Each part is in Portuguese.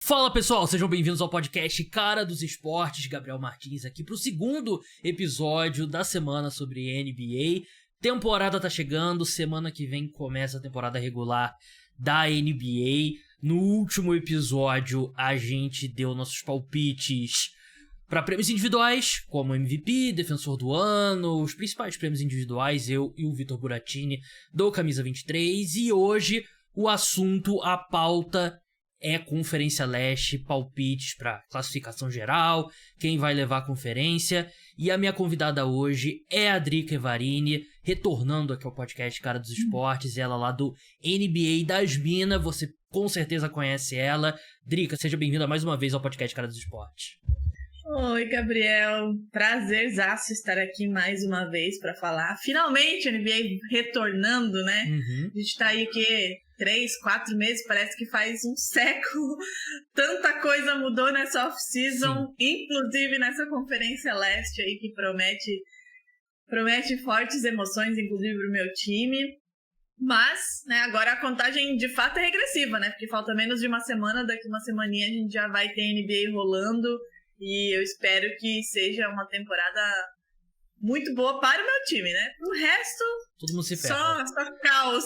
Fala pessoal, sejam bem-vindos ao podcast Cara dos Esportes, Gabriel Martins aqui pro segundo episódio da semana sobre NBA. Temporada tá chegando, semana que vem começa a temporada regular da NBA. No último episódio a gente deu nossos palpites para prêmios individuais, como MVP, Defensor do Ano, os principais prêmios individuais, eu e o Vitor Buratini do Camisa 23. E hoje o assunto, a pauta é Conferência Leste, palpites para classificação geral, quem vai levar a conferência. E a minha convidada hoje é a Drica Evarini, retornando aqui ao podcast Cara dos Esportes, ela lá do NBA das Minas, você com certeza conhece ela. Drica, seja bem-vinda mais uma vez ao podcast Cara dos Esportes. Oi, Gabriel. Prazerzaço estar aqui mais uma vez para falar. Finalmente a NBA retornando, né? A gente tá aí que 3, 4 meses, parece que faz um século. Tanta coisa mudou nessa off-season, inclusive nessa Conferência Leste aí que promete fortes emoções, inclusive pro meu time. Mas, né, agora a contagem de fato é regressiva, né? Porque falta menos de uma semana, daqui uma semaninha a gente já vai ter NBA rolando. E eu espero que seja uma temporada muito boa para o meu time, né? O resto, todo mundo se ferra. Só caos.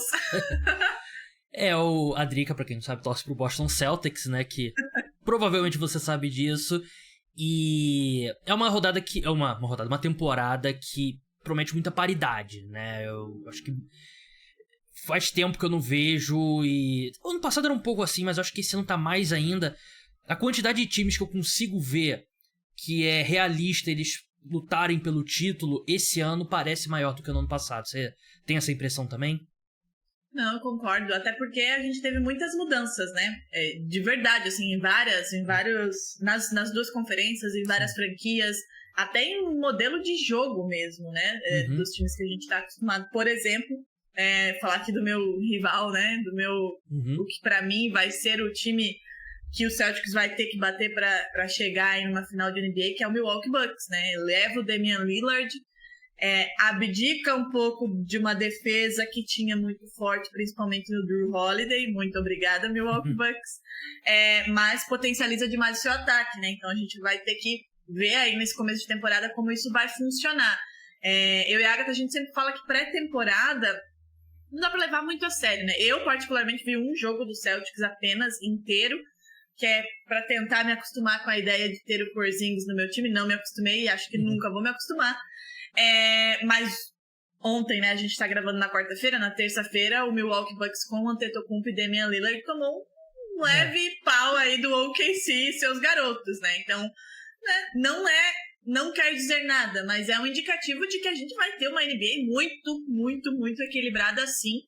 A Drica, pra quem não sabe, torce pro Boston Celtics, né? Que provavelmente você sabe disso. E é uma rodada que... uma temporada que promete muita paridade, né? Eu acho que faz tempo que eu não vejo e... Ano passado era um pouco assim, mas eu acho que esse ano tá mais ainda. A quantidade de times que eu consigo ver que é realista eles lutarem pelo título esse ano parece maior do que no ano passado. Você tem essa impressão também? Não, eu concordo. Até porque a gente teve muitas mudanças, né? De verdade, assim, nas duas conferências, em várias franquias, até em modelo de jogo mesmo, né? Dos times que a gente tá acostumado. Por exemplo, falar aqui do meu rival, né? O que pra mim vai ser o time que o Celtics vai ter que bater para chegar em uma final de NBA, que é o Milwaukee Bucks, né? Leva o Damian Lillard, abdica um pouco de uma defesa que tinha muito forte, principalmente no Drew Holiday, muito obrigada, Milwaukee Bucks, mas potencializa demais o seu ataque, né? Então a gente vai ter que ver aí nesse começo de temporada como isso vai funcionar. Eu e a Agatha, a gente sempre fala que pré-temporada não dá para levar muito a sério, né? Eu particularmente vi um jogo do Celtics apenas inteiro, que é pra tentar me acostumar com a ideia de ter o Porzingis no meu time. Não me acostumei e acho que nunca vou me acostumar. Mas ontem, né, a gente tá gravando na quarta-feira, na terça-feira, o Milwaukee Bucks com o Antetokounmpo e Damian Lillard tomou um leve pau aí do OKC e seus garotos, né? Então, né, não quer dizer nada, mas é um indicativo de que a gente vai ter uma NBA muito, muito, muito equilibrada assim,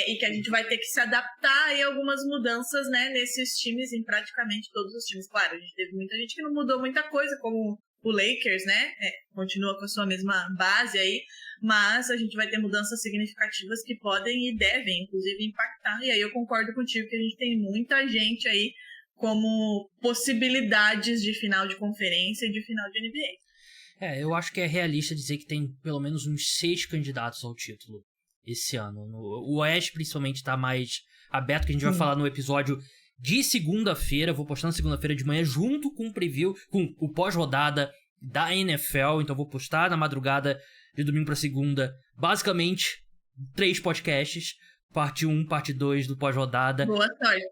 e que a gente vai ter que se adaptar a algumas mudanças, né, nesses times, em praticamente todos os times. Claro, a gente teve muita gente que não mudou muita coisa, como o Lakers, né, continua com a sua mesma base aí, mas a gente vai ter mudanças significativas que podem e devem, inclusive, impactar. E aí eu concordo contigo que a gente tem muita gente aí como possibilidades de final de conferência e de final de NBA. Eu acho que é realista dizer que tem pelo menos uns 6 candidatos ao título esse ano. O Oeste, principalmente, tá mais aberto, que a gente vai falar no episódio de segunda-feira. Vou postar na segunda-feira de manhã, junto com o preview, com o pós-rodada da NFL. Então vou postar na madrugada de domingo pra segunda, basicamente, 3 podcasts. Parte 1, parte 2 do pós-rodada. Boa sorte.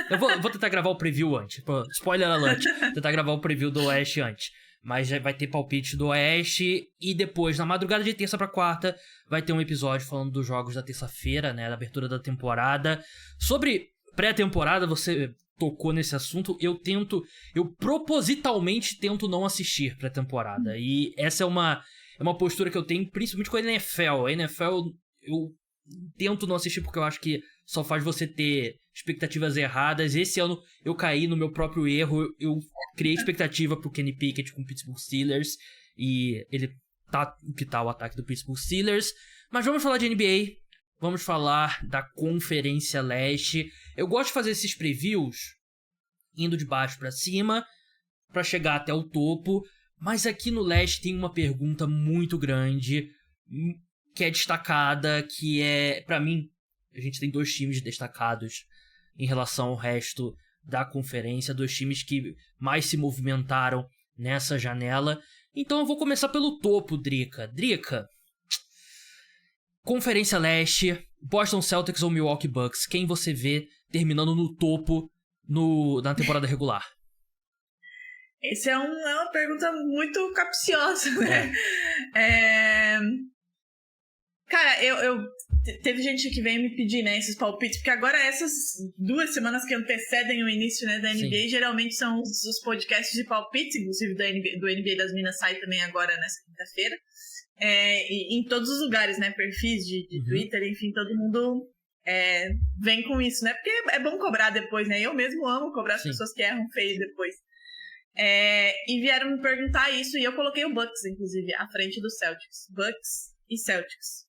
Eu vou tentar gravar o preview antes. Spoiler alert. Tentar gravar o preview do Oeste antes. Mas já vai ter palpite do Oeste. E depois, na madrugada de terça pra quarta, vai ter um episódio falando dos jogos da terça-feira, né? Da abertura da temporada. Sobre pré-temporada, você tocou nesse assunto. Eu propositalmente tento não assistir pré-temporada. E essa é uma postura que eu tenho, principalmente com a NFL. A NFL, eu tento não assistir porque eu acho que só faz você ter expectativas erradas. Esse ano eu caí no meu próprio erro. Eu criei expectativa pro Kenny Pickett com o Pittsburgh Steelers e ele tá o que tá o ataque do Pittsburgh Steelers. Mas vamos falar de NBA. Vamos falar da Conferência Leste. Eu gosto de fazer esses previews indo de baixo pra cima pra chegar até o topo. Mas aqui no Leste tem uma pergunta muito grande que é destacada, que é, pra mim, a gente tem 2 times destacados em relação ao resto da conferência, 2 times que mais se movimentaram nessa janela. Então eu vou começar pelo topo, Drica. Drica, Conferência Leste, Boston Celtics ou Milwaukee Bucks? Quem você vê terminando no topo na temporada regular? Essa é uma pergunta muito capciosa, né? Cara, teve gente que veio me pedir, né, esses palpites, porque agora essas 2 semanas que antecedem o início, né, da NBA, Sim. Geralmente são os podcasts de palpites, inclusive do NBA das Minas sai também agora nessa quinta-feira, e em todos os lugares, né, perfis de Twitter, enfim, todo mundo vem com isso, né, porque é bom cobrar depois, né, eu mesmo amo cobrar as Sim. pessoas que erram feio depois. E vieram me perguntar isso, e eu coloquei o Bucks, inclusive, à frente do Celtics. Bucks e Celtics.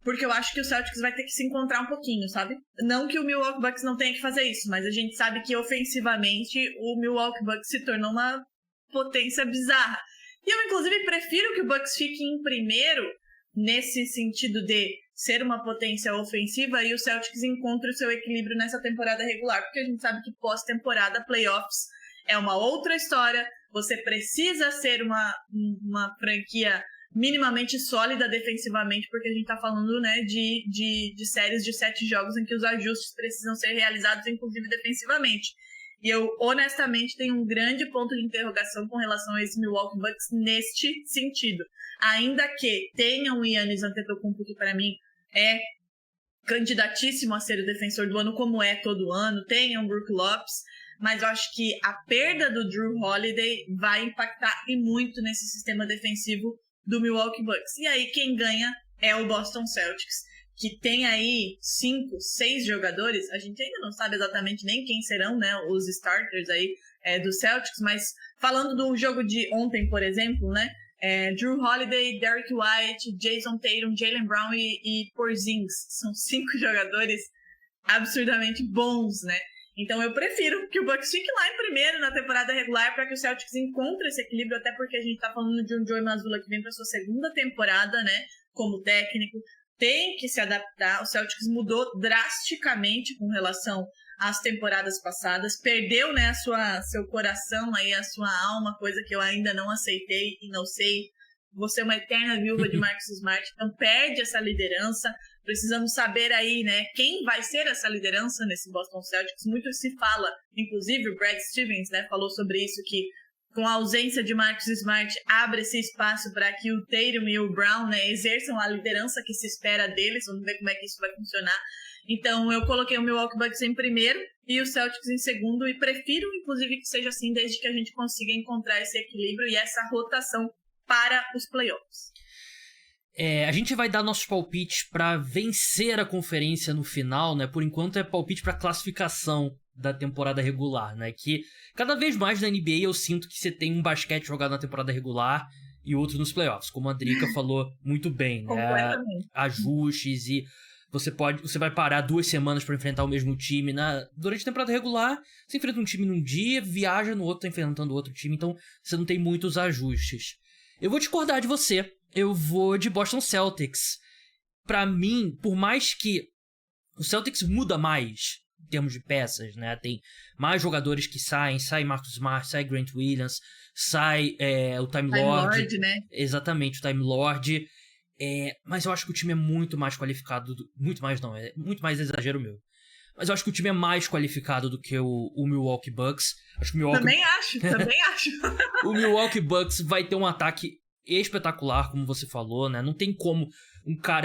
Porque eu acho que o Celtics vai ter que se encontrar um pouquinho, sabe? Não que o Milwaukee Bucks não tenha que fazer isso, mas a gente sabe que ofensivamente o Milwaukee Bucks se tornou uma potência bizarra. E eu, inclusive, prefiro que o Bucks fique em primeiro nesse sentido de ser uma potência ofensiva e o Celtics encontre o seu equilíbrio nessa temporada regular, porque a gente sabe que pós-temporada, playoffs é uma outra história. Você precisa ser uma franquia minimamente sólida defensivamente, porque a gente tá falando, né, de séries de 7 jogos em que os ajustes precisam ser realizados, inclusive defensivamente. E eu, honestamente, tenho um grande ponto de interrogação com relação a esse Milwaukee Bucks neste sentido. Ainda que tenham o Giannis Antetokounmpo, que para mim é candidatíssimo a ser o defensor do ano, como é todo ano, tenham o Brook Lopes, mas eu acho que a perda do Jrue Holiday vai impactar e muito nesse sistema defensivo do Milwaukee Bucks. E aí quem ganha é o Boston Celtics, que tem aí 5, 6 jogadores, a gente ainda não sabe exatamente nem quem serão, né, os starters aí do Celtics, mas falando do jogo de ontem, por exemplo, né, Jrue Holiday, Derrick White, Jason Tatum, Jaylen Brown e Porzingis, são 5 jogadores absurdamente bons, né? Então eu prefiro que o Bucks fique lá em primeiro na temporada regular para que o Celtics encontre esse equilíbrio, até porque a gente tá falando de um Joey Mazzulla que vem para sua 2ª temporada, né, como técnico, tem que se adaptar. O Celtics mudou drasticamente com relação às temporadas passadas, perdeu, né, seu coração aí, a sua alma, coisa que eu ainda não aceitei e não sei. Você é uma eterna viúva de Marcus Smart, então perde essa liderança. Precisamos saber aí, né, quem vai ser essa liderança nesse Boston Celtics. Muito se fala, inclusive o Brad Stevens, né, falou sobre isso, que com a ausência de Marcus Smart, abre esse espaço para que o Tatum e o Brown, né, exerçam a liderança que se espera deles. Vamos ver como é que isso vai funcionar. Então eu coloquei o Milwaukee Bucks em primeiro e o Celtics em segundo, e prefiro, inclusive, que seja assim, desde que a gente consiga encontrar esse equilíbrio e essa rotação para os playoffs. A gente vai dar nossos palpites para vencer a conferência no final, né? Por enquanto é palpite para classificação da temporada regular, né? Que cada vez mais na NBA eu sinto que você tem um basquete jogado na temporada regular e outro nos playoffs, como a Drica falou muito bem, né? Ajustes e você vai parar 2 semanas para enfrentar o mesmo time durante a temporada regular. Você enfrenta um time num dia, viaja no outro, tá enfrentando outro time, então você não tem muitos ajustes. Eu vou discordar de você. Eu vou de Boston Celtics. Pra mim, por mais que o Celtics muda mais em termos de peças, né? Tem mais jogadores que saem, sai Marcus Smart, sai Grant Williams, sai o Time Lord, né? Exatamente, o Time Lord. Mas eu acho que o time é muito mais qualificado. Muito mais não, é muito mais exagero meu. Mas eu acho que o time é mais qualificado do que o Milwaukee Bucks. Também acho. O Milwaukee Bucks vai ter um ataque espetacular, como você falou, né? Não tem como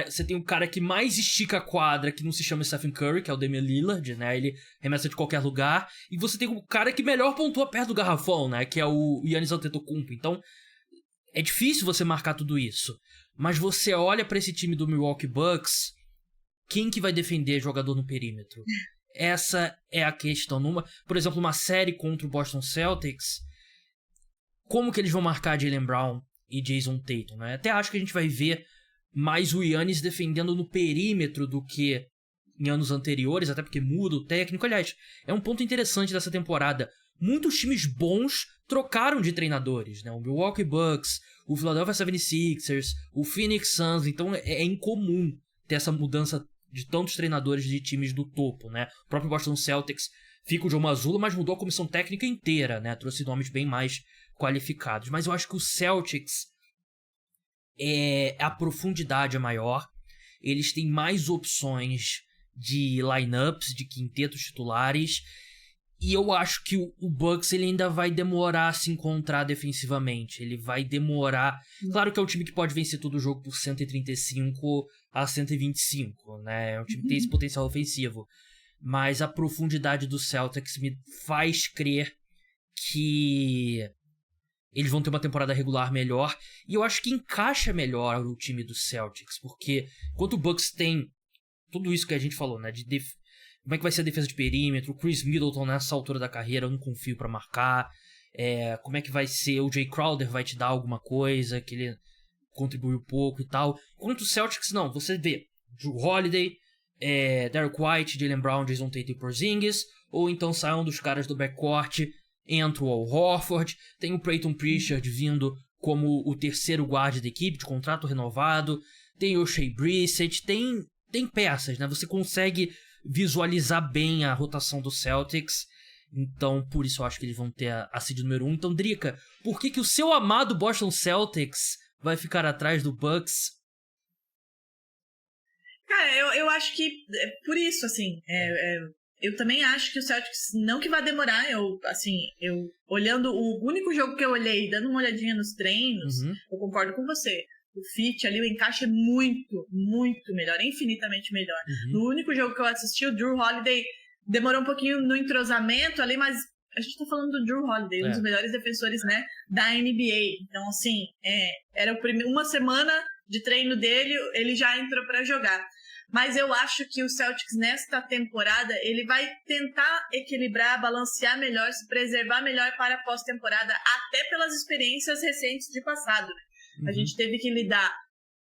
você tem um cara que mais estica a quadra, que não se chama Stephen Curry, que é o Damian Lillard, né? Ele remessa de qualquer lugar. E você tem o cara que melhor pontua perto do garrafão, né? Que é o Giannis Antetokounmpo. Então, é difícil você marcar tudo isso. Mas você olha pra esse time do Milwaukee Bucks, quem que vai defender jogador no perímetro? Essa é a questão. Por exemplo, uma série contra o Boston Celtics, como que eles vão marcar Jaylen Brown e Jason Tatum, né? Até acho que a gente vai ver mais o Giannis defendendo no perímetro do que em anos anteriores, até porque muda o técnico. Aliás, é um ponto interessante dessa temporada. Muitos times bons trocaram de treinadores, né? O Milwaukee Bucks, o Philadelphia 76ers, o Phoenix Suns. Então é incomum ter essa mudança de tantos treinadores de times do topo, né? O próprio Boston Celtics fica o Joe Mazzulla, mas mudou a comissão técnica inteira, né? Trouxe nomes bem mais qualificados. Mas eu acho que o Celtics, a profundidade é maior, eles têm mais opções de lineups, de quintetos titulares, e eu acho que o Bucks ele ainda vai demorar a se encontrar defensivamente. Ele vai demorar... Claro que é um time que pode vencer todo o jogo por 135 a 125, né? É um time que tem esse potencial ofensivo. Mas a profundidade do Celtics me faz crer que eles vão ter uma temporada regular melhor. E eu acho que encaixa melhor o time do Celtics, porque enquanto o Bucks tem tudo isso que a gente falou, né? Como é que vai ser a defesa de perímetro? O Chris Middleton nessa altura da carreira, eu não confio pra marcar. Como é que vai ser? O Jay Crowder vai te dar alguma coisa, que ele contribuiu pouco e tal. Enquanto o Celtics, não. Você vê Jrue Holiday, Derek White, Jaylen Brown, Jason Tatum e Porzingis. Ou então sai um dos caras do backcourt, entra o Al Horford. Tem o Peyton Pritchard vindo como o terceiro guarda da equipe, de contrato renovado. Tem o Shea Brissett. Tem peças, né? Você consegue visualizar bem a rotação do Celtics. Então, por isso eu acho que eles vão ter a seed número 1. Então, Drica, por que o seu amado Boston Celtics vai ficar atrás do Bucks? Cara, eu acho que por isso, assim, eu também acho que o Celtics, não que vai demorar, eu olhando o único jogo que eu olhei, dando uma olhadinha nos treinos, eu concordo com você. O fit ali, o encaixe é muito, muito melhor, infinitamente melhor. No único jogo que eu assisti, o Jrue Holiday demorou um pouquinho no entrosamento ali, mas a gente tá falando do Jrue Holiday, um dos melhores defensores, né, da NBA. Então, assim, era uma semana de treino dele, ele já entrou pra jogar. Mas eu acho que o Celtics, nesta temporada, ele vai tentar equilibrar, balancear melhor, se preservar melhor para a pós-temporada, até pelas experiências recentes de passado, né? A gente teve que lidar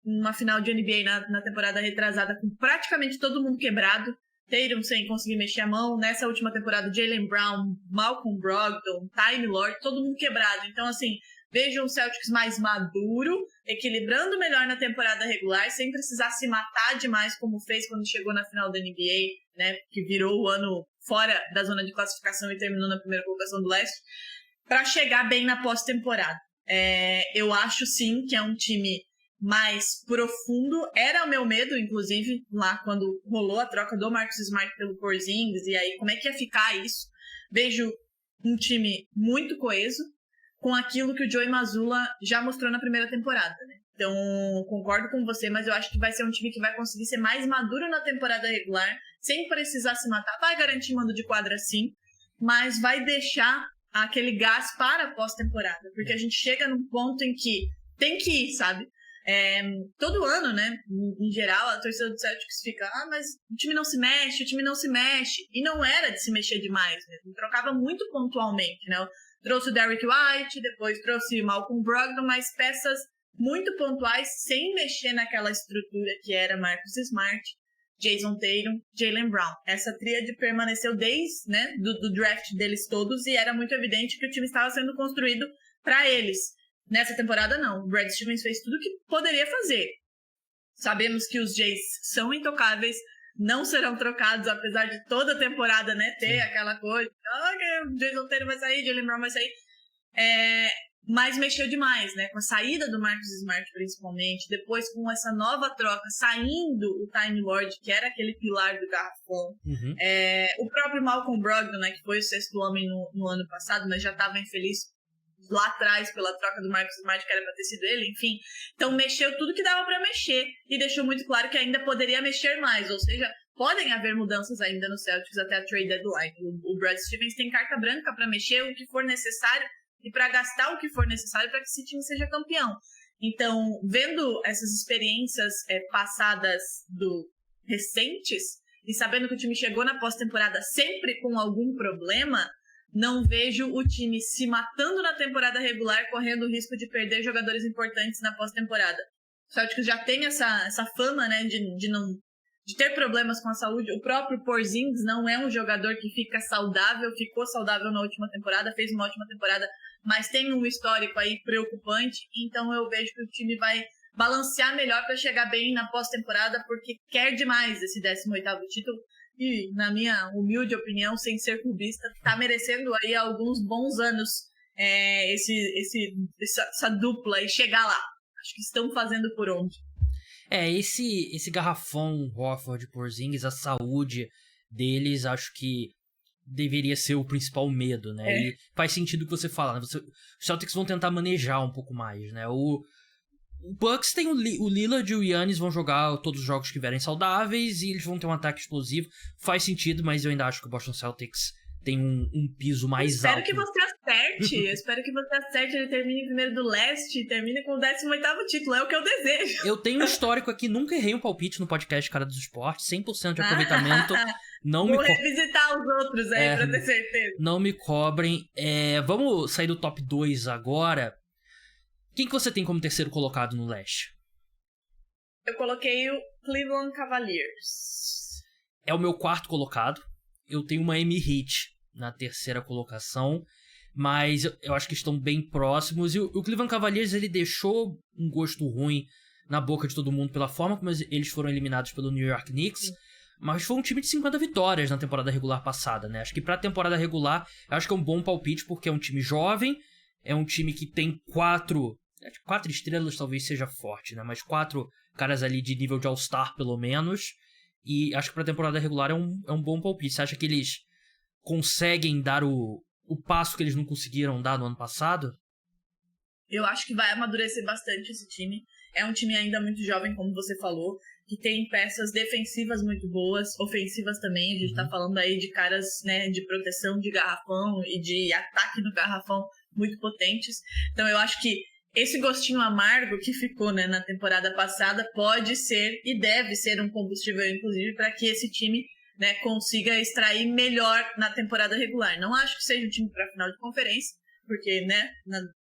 numa final de NBA na temporada retrasada com praticamente todo mundo quebrado. Tatum sem conseguir mexer a mão. Nessa última temporada, Jaylen Brown, Malcolm Brogdon, Time Lord, todo mundo quebrado. Então, assim, vejo um Celtics mais maduro, equilibrando melhor na temporada regular, sem precisar se matar demais, como fez quando chegou na final da NBA, né? Que virou o ano fora da zona de classificação e terminou na primeira colocação do leste, para chegar bem na pós-temporada. Eu acho sim que é um time mais profundo. Era o meu medo, inclusive, lá quando rolou a troca do Marcus Smart pelo Porzingis, e aí como é que ia ficar isso? Vejo um time muito coeso, com aquilo que o Joey Mazzulla já mostrou na primeira temporada, né? Então, concordo com você, mas eu acho que vai ser um time que vai conseguir ser mais maduro na temporada regular, sem precisar se matar. Vai garantir mando de quadra sim, mas vai deixar aquele gás para a pós-temporada, porque a gente chega num ponto em que tem que ir, sabe? Todo ano, né, em geral, a torcida do Celtics fica, mas o time não se mexe, e não era de se mexer demais mesmo, trocava muito pontualmente, né? Trouxe o Derek White, depois trouxe o Malcolm Brogdon, mas peças muito pontuais, sem mexer naquela estrutura que era Marcus Smart, Jason Tatum, Jaylen Brown. Essa tríade permaneceu desde, né, do draft deles todos, e era muito evidente que o time estava sendo construído para eles. Nessa temporada, não. O Brad Stevens fez tudo o que poderia fazer. Sabemos que os Jays são intocáveis, não serão trocados, apesar de toda a temporada, né, ter aquela coisa, o Jason Tatum vai sair, Jaylen Brown vai sair. Mas mexeu demais, né? Com a saída do Marcus Smart, principalmente. Depois, com essa nova troca, saindo o Time Lord, que era aquele pilar do garrafão. O próprio Malcolm Brogdon, né? Que foi o sexto homem no ano passado, mas já estava infeliz lá atrás pela troca do Marcus Smart, que era para ter sido ele, enfim. Então, mexeu tudo que dava para mexer. E deixou muito claro que ainda poderia mexer mais. Ou seja, podem haver mudanças ainda no Celtics até a trade deadline. O Brad Stevens tem carta branca para mexer o que for necessário e para gastar o que for necessário para que esse time seja campeão. Então, vendo essas experiências passadas recentes e sabendo que o time chegou na pós-temporada sempre com algum problema, não vejo o time se matando na temporada regular, correndo o risco de perder jogadores importantes na pós-temporada. O Celtics já tem essa fama, né, de ter problemas com a saúde. O próprio Porzingis não é um jogador que fica saudável, ficou saudável na última temporada, fez uma ótima temporada, mas tem um histórico aí preocupante. Então eu vejo que o time vai balancear melhor para chegar bem na pós-temporada, porque quer demais esse 18º título. E, na minha humilde opinião, sem ser clubista, tá merecendo aí alguns bons anos essa dupla e chegar lá. Acho que estão fazendo por onde. Esse garrafão Horford e Porzingis, a saúde deles, acho que deveria ser o principal medo, né? E faz sentido o que você fala, né? Os Celtics vão tentar manejar um pouco mais, né? O Bucks tem o Lillard e o Giannis vão jogar todos os jogos que estiverem saudáveis e eles vão ter um ataque explosivo. Faz sentido, mas eu ainda acho que o Boston Celtics tem um piso mais alto. Espero que você acerte. Ele termine em primeiro do leste e termine com o 18º título. É o que eu desejo. Eu tenho um histórico aqui, nunca errei um palpite no podcast Cara dos Esportes, 100% de aproveitamento. Vou revisitar os outros aí pra ter certeza. Não me cobrem. Vamos sair do top 2 agora. Quem que você tem como terceiro colocado no leste? Eu coloquei o Cleveland Cavaliers. É o meu quarto colocado. Eu tenho uma Miami Heat na terceira colocação, mas eu acho que estão bem próximos. E o Cleveland Cavaliers, ele deixou um gosto ruim na boca de todo mundo pela forma como eles foram eliminados pelo New York Knicks. Sim. Mas foi um time de 50 vitórias na temporada regular passada, né? Acho que pra temporada regular, acho que é um bom palpite, porque é um time jovem, é um time que tem 4 estrelas, talvez seja forte, né? Mas 4 caras ali de nível de All-Star, pelo menos. E acho que pra temporada regular é um bom palpite. Você acha que eles conseguem dar o passo que eles não conseguiram dar no ano passado? Eu acho que vai amadurecer bastante esse time. É um time ainda muito jovem, como você falou, que tem peças defensivas muito boas, ofensivas também. A gente tá falando aí de caras, né, de proteção de garrafão e de ataque no garrafão muito potentes. Então eu acho que esse gostinho amargo que ficou, né, na temporada passada pode ser e deve ser um combustível, inclusive, para que esse time, né, consiga extrair melhor na temporada regular. Não acho que seja um time para final de conferência, porque, né,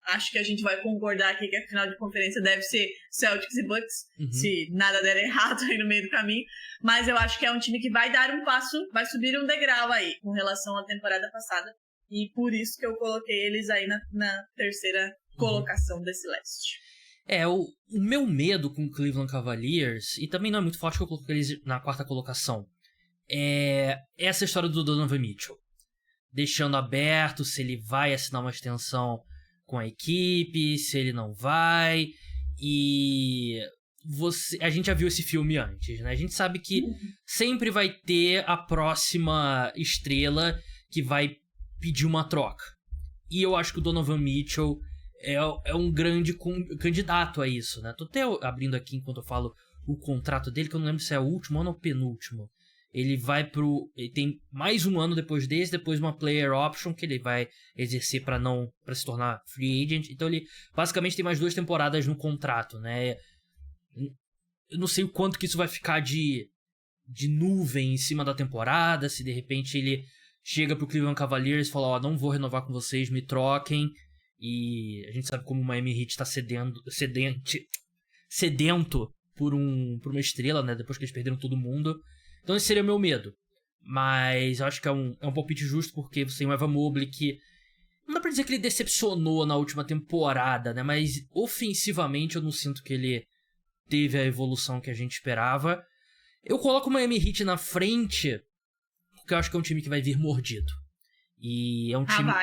acho que a gente vai concordar aqui que a final de conferência deve ser Celtics e Bucks, se nada der errado aí no meio do caminho. Mas eu acho que é um time que vai dar um passo, vai subir um degrau aí com relação à temporada passada. E por isso que eu coloquei eles aí na terceira colocação desse leste. O meu medo com o Cleveland Cavaliers, e também não é muito forte que eu coloquei eles na quarta colocação, é essa história do Donovan Mitchell. Deixando aberto se ele vai assinar uma extensão com a equipe, se ele não vai. E a gente já viu esse filme antes, né? A gente sabe que sempre vai ter a próxima estrela que vai pedir uma troca. E eu acho que o Donovan Mitchell é um grande candidato a isso, né? Tô até abrindo aqui enquanto eu falo o contrato dele, que eu não lembro se é o último ano ou o penúltimo. Ele tem mais um ano depois depois uma player option que ele vai exercer para se tornar free agent. Então ele basicamente tem mais 2 temporadas no contrato, né? Eu não sei o quanto que isso vai ficar de nuvem em cima da temporada, se de repente ele chega pro Cleveland Cavaliers e fala, não vou renovar com vocês, me troquem. E a gente sabe como o Miami Heat tá sedento por uma estrela, né? Depois que eles perderam todo mundo. Então esse seria o meu medo. Mas eu acho que é um palpite justo, porque você tem o Evan Mobley, que não dá pra dizer que ele decepcionou na última temporada, né? Mas ofensivamente eu não sinto que ele teve a evolução que a gente esperava. Eu coloco o Miami Heat na frente, porque eu acho que é um time que vai vir mordido. E é um time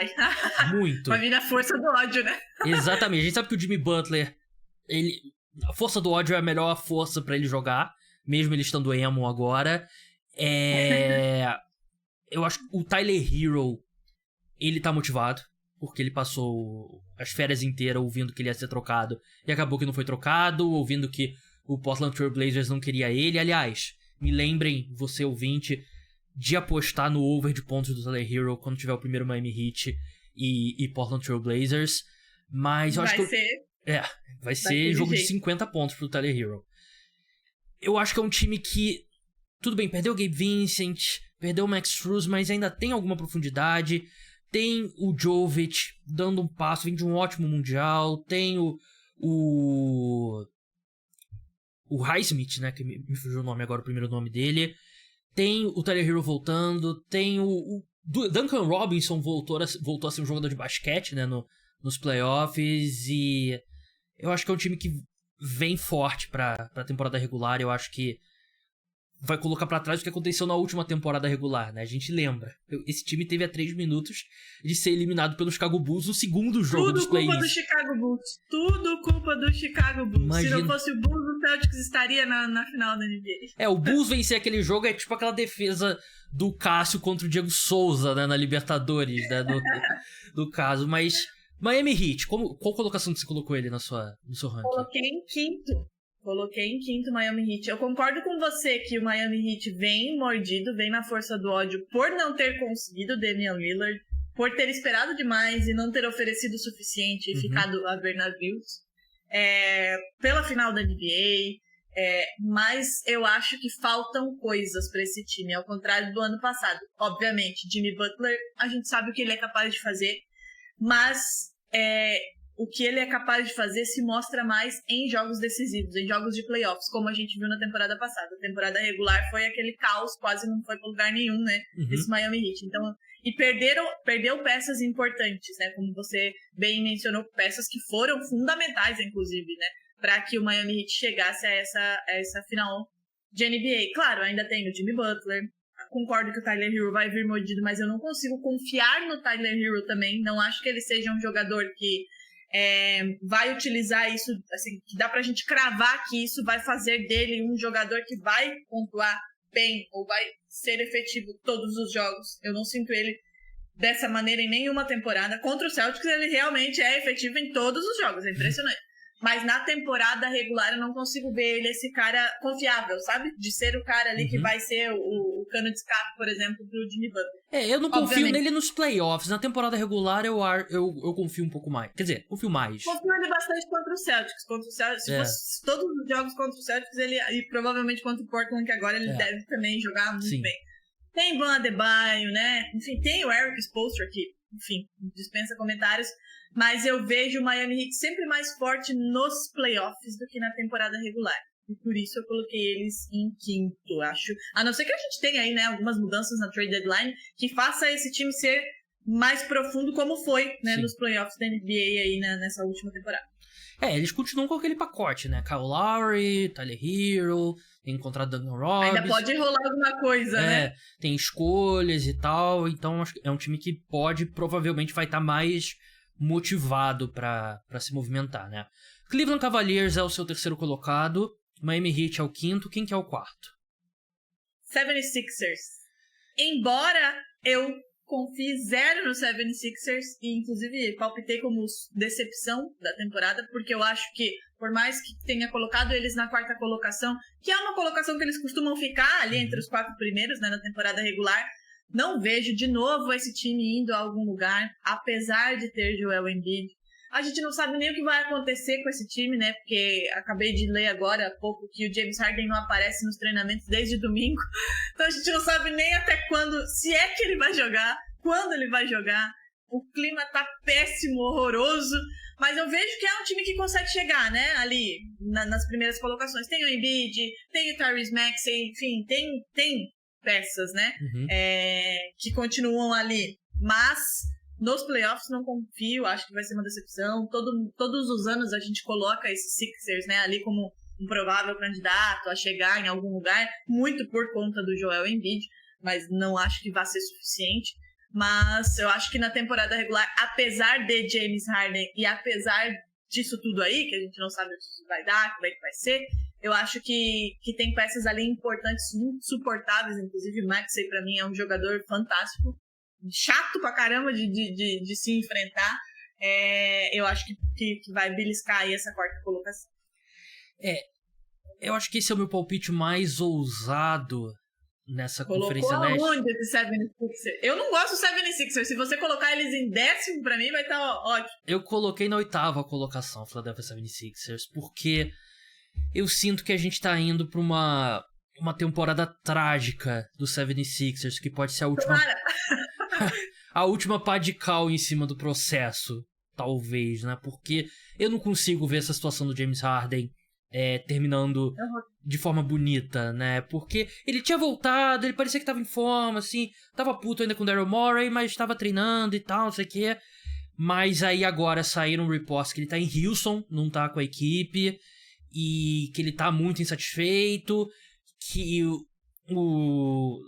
muito... Vai vir na força do ódio, né? Exatamente. A gente sabe que o Jimmy Butler, a força do ódio é a melhor força pra ele jogar, mesmo ele estando emo agora. Eu acho que o Tyler Hero, ele tá motivado, porque ele passou as férias inteiras ouvindo que ele ia ser trocado e acabou que não foi trocado, ouvindo que o Portland Trail Blazers não queria ele. Aliás, me lembrem, você ouvinte, de apostar no over de pontos do Tyler Hero quando tiver o primeiro Miami Heat e Portland Trail Blazers. Mas eu acho que... vai ser jogo de 50 pontos pro Tyler Hero. Eu acho que é um time que... Tudo bem, perdeu o Gabe Vincent, perdeu o Max Strus, mas ainda tem alguma profundidade. Tem o Jovic dando um passo, vem de um ótimo mundial. Tem o Highsmith, né, que me fugiu o nome agora, o primeiro nome dele. Tem o Tyler Hero voltando, tem o Duncan Robinson voltou a ser um jogador de basquete, né, nos playoffs, e eu acho que é um time que vem forte pra temporada regular. Eu acho que vai colocar pra trás o que aconteceu na última temporada regular, né? A gente lembra. Esse time teve a 3 minutos de ser eliminado pelo Chicago Bulls no segundo jogo dos play-ins. Tudo culpa do Chicago Bulls. Tudo culpa do Chicago Bulls. Imagina... Se não fosse o Bulls, o Celtics estaria na final da NBA. O Bulls vencer aquele jogo é tipo aquela defesa do Cássio contra o Diego Souza, né? Na Libertadores, né? Do caso. Mas Miami Heat, qual colocação que você colocou ele no seu ranking? Coloquei em quinto Miami Heat. Eu concordo com você que o Miami Heat vem mordido, vem na força do ódio por não ter conseguido o Damian Lillard, por ter esperado demais e não ter oferecido o suficiente e ficado a ver navios pela final da NBA. Mas eu acho que faltam coisas para esse time, ao contrário do ano passado. Obviamente, Jimmy Butler, a gente sabe o que ele é capaz de fazer, mas o que ele é capaz de fazer se mostra mais em jogos decisivos, em jogos de playoffs, como a gente viu na temporada passada. A temporada regular foi aquele caos, quase não foi para lugar nenhum, né? Esse Miami Heat. Então, e perdeu peças importantes, né? Como você bem mencionou, peças que foram fundamentais, inclusive, né? Para que o Miami Heat chegasse a essa final de NBA. Claro, ainda tem o Jimmy Butler. Concordo que o Tyler Hero vai vir mordido, mas eu não consigo confiar no Tyler Hero também. Não acho que ele seja um jogador que vai utilizar isso, assim, que dá pra gente cravar que isso vai fazer dele um jogador que vai pontuar bem ou vai ser efetivo todos os jogos. Eu não sinto ele dessa maneira em nenhuma temporada. Contra o Celtics ele realmente é efetivo em todos os jogos, é impressionante. Mas na temporada regular eu não consigo ver ele esse cara confiável, sabe? De ser o cara ali que vai ser o cano de escape, por exemplo, do Jimmy Butler. Eu não confio nele nos playoffs. Na temporada regular eu confio um pouco mais. Quer dizer, confio mais. Confio nele bastante contra o Celtics. Se fosse todos os jogos contra o Celtics, e provavelmente contra o Portland, que agora ele deve também jogar muito bem. Tem Bam Adebayo, né? Enfim, tem o Eric Spoelstra, que, enfim, dispensa comentários. Mas eu vejo o Miami Heat sempre mais forte nos playoffs do que na temporada regular. E por isso eu coloquei eles em quinto, acho. A não ser que a gente tenha aí, né, algumas mudanças na trade deadline que faça esse time ser mais profundo como foi, né, nos playoffs da NBA aí nessa última temporada. Eles continuam com aquele pacote, né? Kyle Lowry, Tyler Hero, encontrar Duncan Robinson. Ainda pode rolar alguma coisa, né? Tem escolhas e tal. Então é um time que provavelmente vai estar mais motivado pra se movimentar, né? Cleveland Cavaliers é o seu terceiro colocado, Miami Heat é o quinto, quem que é o quarto? 76ers. Embora eu confie zero no 76ers, e inclusive palpitei como decepção da temporada, porque eu acho que, por mais que tenha colocado eles na quarta colocação, que é uma colocação que eles costumam ficar ali entre os 4 primeiros, né, na temporada regular, não vejo de novo esse time indo a algum lugar, apesar de ter Joel Embiid. A gente não sabe nem o que vai acontecer com esse time, né? Porque acabei de ler agora há pouco que o James Harden não aparece nos treinamentos desde domingo. Então a gente não sabe nem até quando, se é que ele vai jogar, quando ele vai jogar. O clima tá péssimo, horroroso. Mas eu vejo que é um time que consegue chegar, né? Ali, nas primeiras colocações. Tem o Embiid, tem o Tyrese Maxey, enfim, tem peças, né? Que continuam ali. Mas nos playoffs não confio, acho que vai ser uma decepção. Todos os anos a gente coloca esses Sixers, né, ali como um provável candidato a chegar em algum lugar, muito por conta do Joel Embiid, mas não acho que vai ser suficiente. Mas eu acho que na temporada regular, apesar de James Harden e apesar disso tudo aí, que a gente não sabe o que vai dar, como é que vai ser, eu acho que tem peças ali importantes, muito suportáveis, inclusive o Maxey pra mim é um jogador fantástico, chato pra caramba de se enfrentar. Eu acho que vai beliscar aí essa quarta colocação. Eu acho que esse é o meu palpite mais ousado nessa Conferência Leste. Colocou aonde esse 76ers? Eu não gosto do 76ers. Se você colocar eles em 10º, pra mim vai estar ótimo. Eu coloquei na 8ª colocação o Philadelphia 76ers, porque eu sinto que a gente tá indo pra uma temporada trágica do 76ers, que pode ser a última... a última pá de cal em cima do processo, talvez, né? Porque eu não consigo ver essa situação do James Harden terminando de forma bonita, né? Porque ele tinha voltado, ele parecia que tava em forma, assim, tava puto ainda com o Daryl Morey, mas tava treinando e tal, não sei o quê. Mas aí agora saíram reports que ele tá em Houston, não tá com a equipe. e que ele tá muito insatisfeito, que o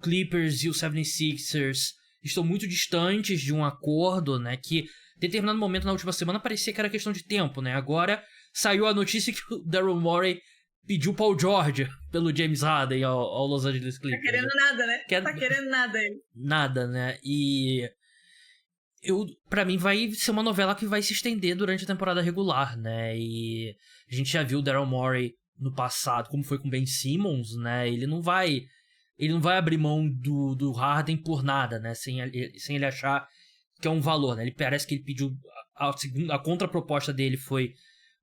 Clippers e o 76ers estão muito distantes de um acordo, né, que em determinado momento na última semana parecia que era questão de tempo, né, agora saiu a notícia que o Daryl Morey pediu Paul George pelo James Harden ao Los Angeles Clippers. Tá querendo nada, né? Tá querendo nada ele. Nada, né, e... pra mim vai ser uma novela que vai se estender durante a temporada regular, né? E a gente já viu o Daryl Morey no passado, como foi com o Ben Simmons, né? Ele não vai abrir mão do Harden por nada, né? Sem ele achar que é um valor, né? Ele parece que ele pediu... A contraproposta dele foi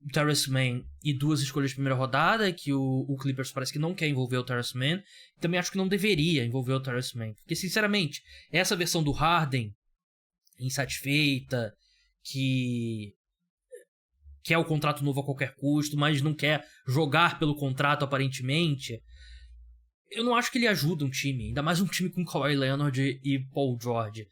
o Terrence Mann e 2 escolhas de primeira rodada, que o Clippers parece que não quer envolver o Terrence Mann. Também acho que não deveria envolver o Terrence Mann. Porque, sinceramente, essa versão do Harden... insatisfeita, que quer o contrato novo a qualquer custo, mas não quer jogar pelo contrato aparentemente, eu não acho que ele ajuda um time, ainda mais um time com Kawhi Leonard e Paul George.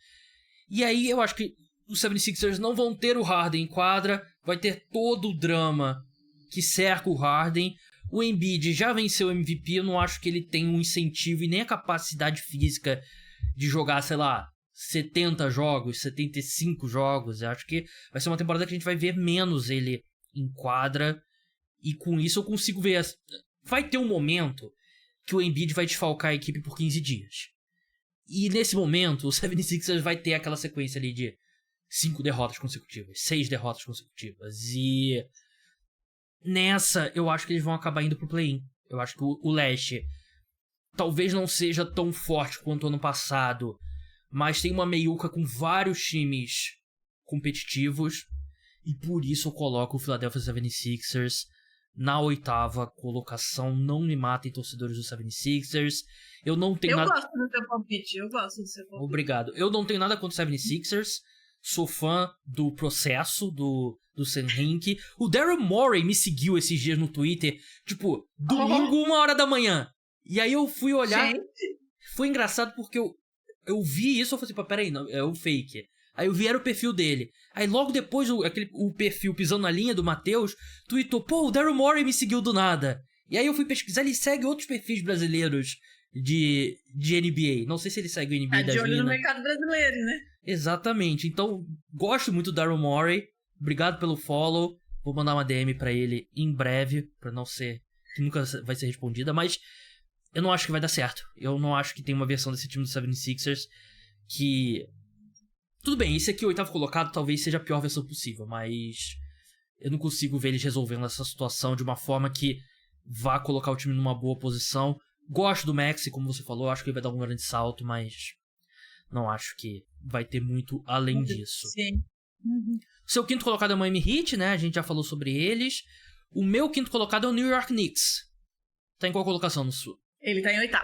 E aí eu acho que os 76ers não vão ter o Harden em quadra, vai ter todo o drama que cerca o Harden. O Embiid já venceu o MVP, eu não acho que ele tem um incentivo e nem a capacidade física de jogar, sei lá, 70 jogos, 75 jogos. Eu acho que vai ser uma temporada que a gente vai ver menos ele em quadra. E com isso eu consigo ver... Vai ter um momento que o Embiid vai desfalcar a equipe por 15 dias. E nesse momento o 76ers vai ter aquela sequência ali de 5 derrotas consecutivas, 6 derrotas consecutivas. E nessa eu acho que eles vão acabar indo pro play-in. Eu acho que o leste talvez não seja tão forte quanto ano passado, mas tem uma meiuca com vários times competitivos, e por isso eu coloco o Philadelphia 76ers na 8ª colocação. Não me matem, torcedores do 76ers. Eu não tenho nada... gosto do seu palpite, eu gosto do seu palpite. Obrigado. Eu não tenho nada contra o 76ers. Sou fã do processo do Sam Hinkie. O Daryl Morey me seguiu esses dias no Twitter, tipo, domingo, 1h da manhã. E aí eu fui olhar. Gente. Foi engraçado porque eu vi isso, eu falei assim, peraí, não, é um fake. Aí eu vi, era o perfil dele. Aí logo depois, o perfil pisando na linha do Matheus tweetou, pô, o Daryl Morey me seguiu do nada. E aí eu fui pesquisar, ele segue outros perfis brasileiros de NBA. Não sei se ele segue o NBA das de olho minas. no mercado brasileiro, né? Exatamente. Então, gosto muito do Daryl Morey. Obrigado pelo follow. Vou mandar uma DM pra ele em breve, pra não ser... que nunca vai ser respondida, mas... eu não acho que vai dar certo. Eu não acho que tem uma versão desse time do 76ers que... tudo bem, esse aqui, o 8º colocado, talvez seja a pior versão possível, mas eu não consigo ver eles resolvendo essa situação de uma forma que vá colocar o time numa boa posição. Gosto do Maxey, como você falou, acho que ele vai dar um grande salto, mas não acho que vai ter muito além disso. Sim. Uhum. O seu 5º colocado é o Miami Heat, né? A gente já falou sobre eles. O meu 5º colocado é o New York Knicks. Tá em qual colocação no sul? Ele tá em 8º.